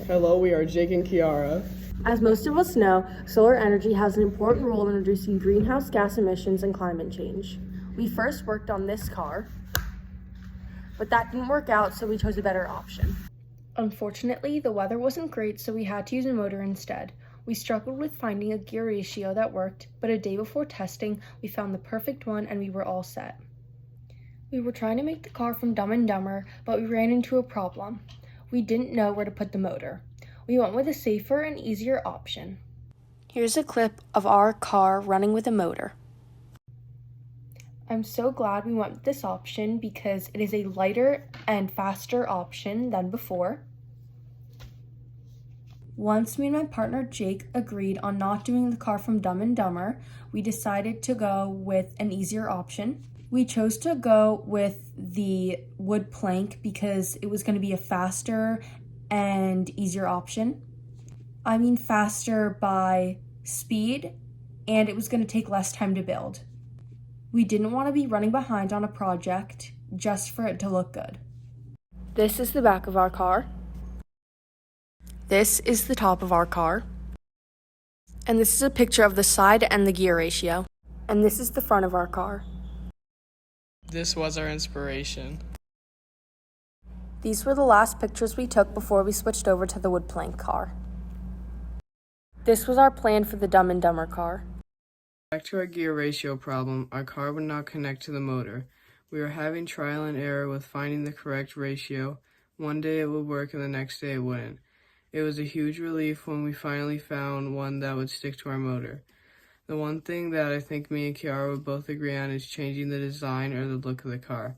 Hello, we are Jake and Kiara. As most of us know, solar energy has an important role in reducing greenhouse gas emissions and climate change. We first worked on this car, but that didn't work out, so we chose a better option. Unfortunately, the weather wasn't great, so we had to use a motor instead. We struggled with finding a gear ratio that worked, but a day before testing, we found the perfect one and we were all set. We were trying to make the car from Dumb and Dumber, but we ran into a problem. We didn't know where to put the motor. We went with a safer and easier option. Here's a clip of our car running with a motor. I'm so glad we went with this option because it is a lighter and faster option than before. Once me and my partner Jake agreed on not doing the car from Dumb and Dumber, we decided to go with an easier option. We chose to go with the wood plank because it was going to be a faster and easier option. I mean faster by speed, and it was going to take less time to build. We didn't want to be running behind on a project just for it to look good. This is the back of our car. This is the top of our car. And this is a picture of the side and the gear ratio. And this is the front of our car. This was our inspiration. These were the last pictures we took before we switched over to the wood plank car. This was our plan for the Dumb and Dumber car. Back to our gear ratio problem, our car would not connect to the motor. We were having trial and error with finding the correct ratio. One day it would work and the next day it wouldn't. It was a huge relief when we finally found one that would stick to our motor. The one thing that I think me and Kiara would both agree on is changing the design or the look of the car.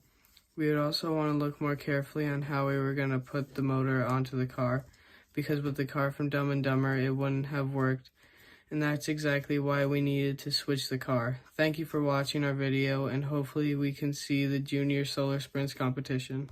We would also want to look more carefully on how we were going to put the motor onto the car, because with the car from Dumb and Dumber, it wouldn't have worked, and that's exactly why we needed to switch the car. Thank you for watching our video, and hopefully we can see the Junior Solar Sprints competition.